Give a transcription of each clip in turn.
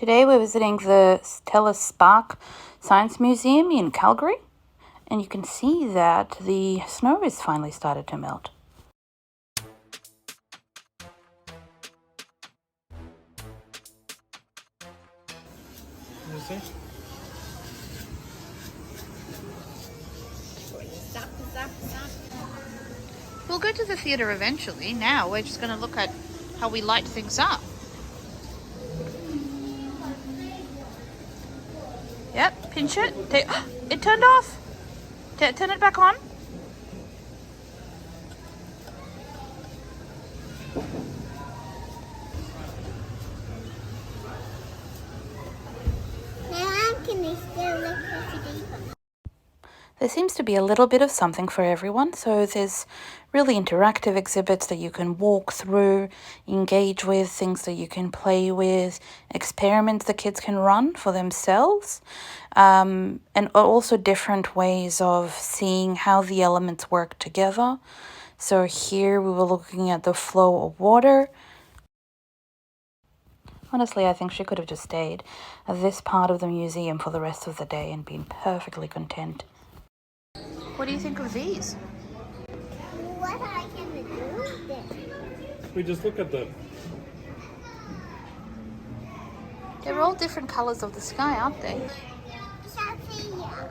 Today we're visiting the Telus Spark Museum in Calgary, and you can see that the snow has finally started to melt. We'll go to the theatre eventually. Now we're just going to look at how we light things up. Yep, pinch it. It turned off. Turn it back on. There seems to be a little bit of something for everyone. So there's really interactive exhibits that you can walk through, engage with, things that you can play with, experiments the kids can run for themselves, and also different ways of seeing how the elements work together. So here we were looking at the flow of water. Honestly, I think she could have just stayed at this part of the museum for the rest of the day and been perfectly content. What do you think of these? What are I going to do with this? We just look at them. They're all different colors of the sky, aren't they? Sophia.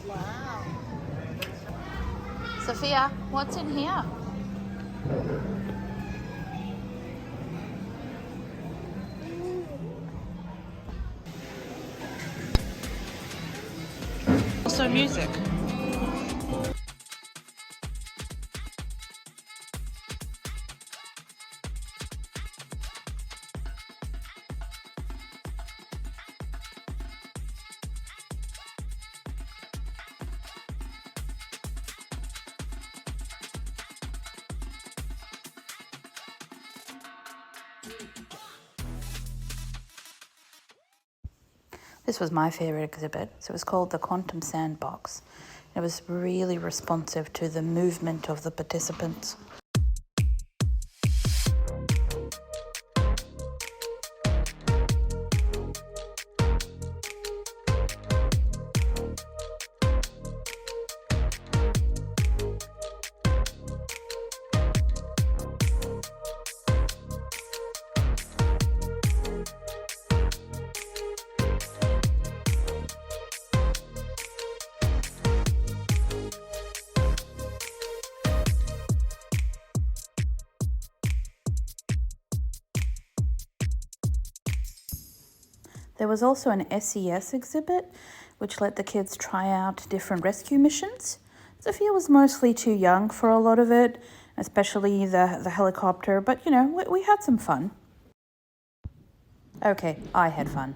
Wow. Sophia, what's in here? Also music. This was my favorite exhibit. So it was called the Quantum Sandbox. It was really responsive to the movement of the participants. There was also an SES exhibit, which let the kids try out different rescue missions. Sophia was mostly too young for a lot of it, especially the helicopter, but you know, we had some fun. Okay, I had fun.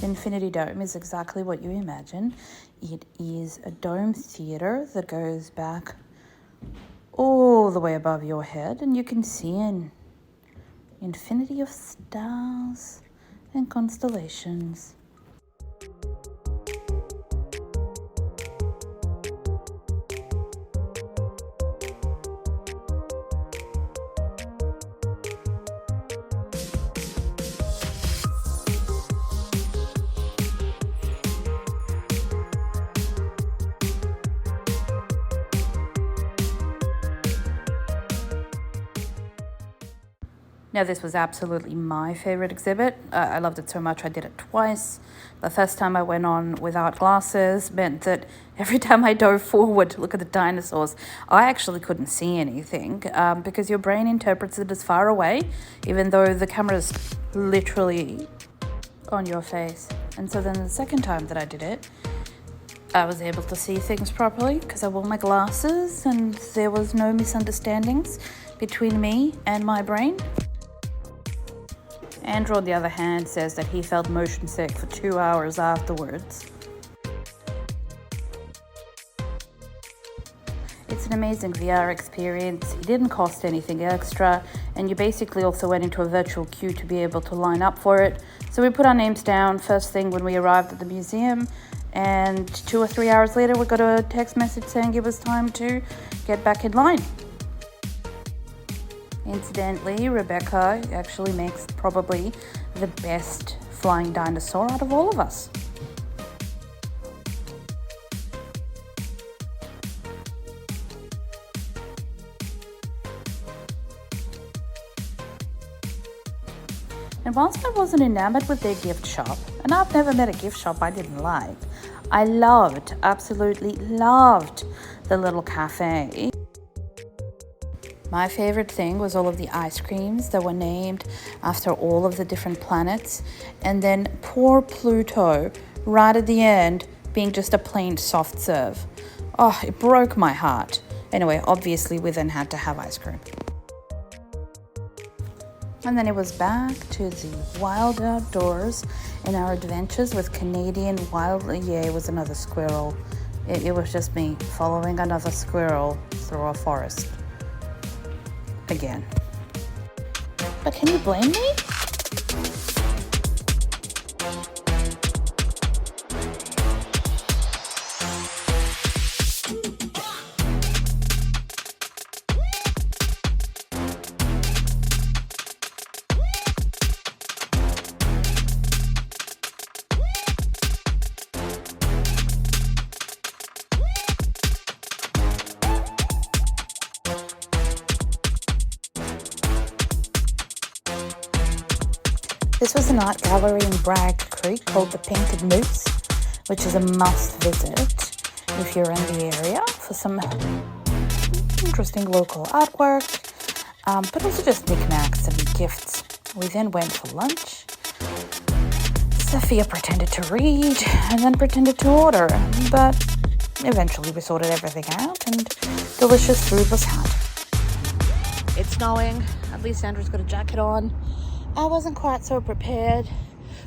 Infinity Dome is exactly what you imagine. It is a dome theatre that goes back all the way above your head, and you can see an infinity of stars and constellations. Now, this was absolutely my favorite exhibit. I loved it so much I did it twice. The first time I went on without glasses meant that every time I dove forward to look at the dinosaurs, I actually couldn't see anything because your brain interprets it as far away, even though the camera's literally on your face. And so then the second time that I did it, I was able to see things properly because I wore my glasses and there was no misunderstandings between me and my brain. Andrew, on the other hand, says that he felt motion sick for 2 hours afterwards. It's an amazing VR experience. It didn't cost anything extra. and you basically also went into a virtual queue to be able to line up for it. So we put our names down first thing when we arrived at the museum, and 2 or 3 hours later we got a text message saying it was time to get back in line. Incidentally, Rebecca actually makes probably the best flying dinosaur out of all of us. And whilst I wasn't enamored with their gift shop, and I've never met a gift shop I didn't like, I absolutely loved the little cafe. My favorite thing was all of the ice creams that were named after all of the different planets, and then poor Pluto right at the end being just a plain soft serve. Oh, it broke my heart. Anyway, obviously we then had to have ice cream. And then it was back to the wild outdoors and our adventures with Canadian wild. Yeah, it was another squirrel. It was just me following another squirrel through a forest. Again. But can you blame me? This was an art gallery in Bragg Creek called the Painted Moose, which is a must visit if you're in the area for some interesting local artwork, but also just knickknacks and gifts. We then went for lunch. Sophia pretended to read and then pretended to order, but eventually we sorted everything out and delicious food was had. It's snowing. At least Sandra's got a jacket on. I wasn't quite so prepared,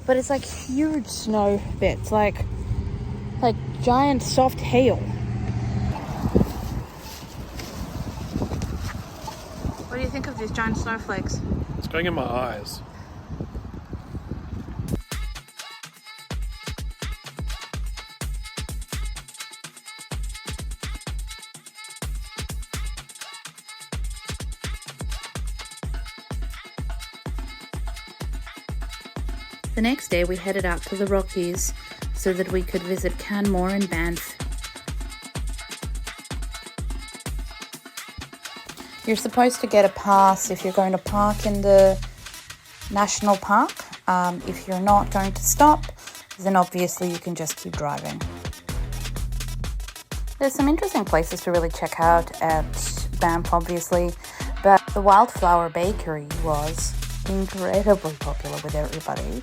but it's like huge snow bits, like giant soft hail. What do you think of these giant snowflakes? It's going in my eyes. The next day we headed out to the Rockies so that we could visit Canmore and Banff. You're supposed to get a pass if you're going to park in the national park. If you're not going to stop, then obviously you can just keep driving. There's some interesting places to really check out at Banff, obviously, but the Wildflower Bakery was incredibly popular with everybody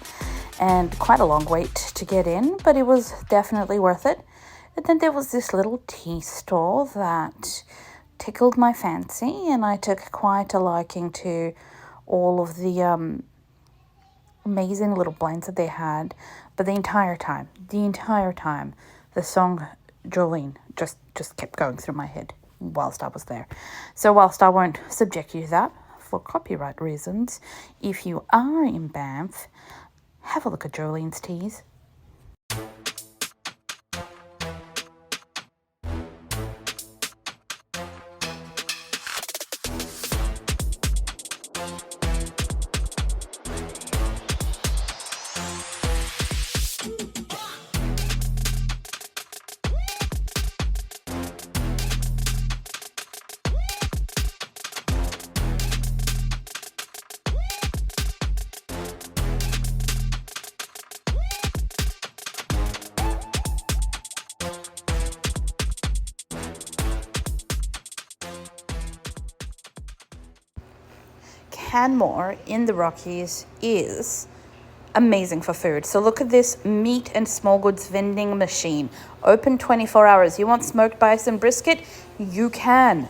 and quite a long wait to get in, but it was definitely worth it. And then there was this little tea stall that tickled my fancy, and I took quite a liking to all of the amazing little blends that they had. But the entire time, the song Jolene just kept going through my head whilst I was there. So whilst I won't subject you to that for copyright reasons, if you are in Banff, have a look at Jolene's teas. Canmore in the Rockies is amazing for food. So look at this meat and small goods vending machine. Open 24 hours. You want smoked bison brisket? You can.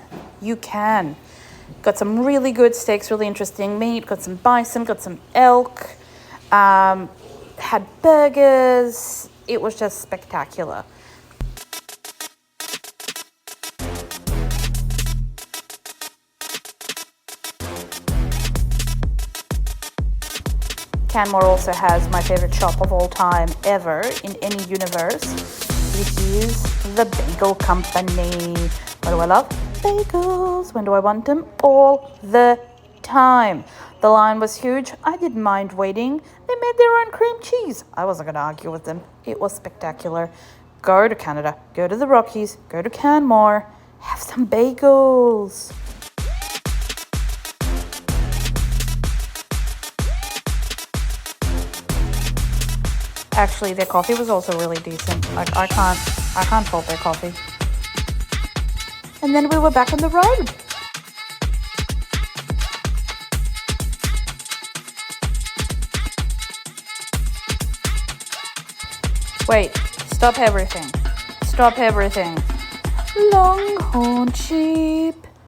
Got some really good steaks, really interesting meat. Got some bison, got some elk. Had burgers. It was just spectacular. Canmore also has my favorite shop of all time ever in any universe. It is the Bagel Company. What do I love? Bagels. When do I want them? All the time. The line was huge. I didn't mind waiting. They made their own cream cheese. I wasn't going to argue with them. It was spectacular. Go to Canada. Go to the Rockies. Go to Canmore. Have some bagels. Actually, their coffee was also really decent. Like, I can't fault their coffee. And then we were back on the road. Wait, stop everything. Stop everything. Longhorn sheep.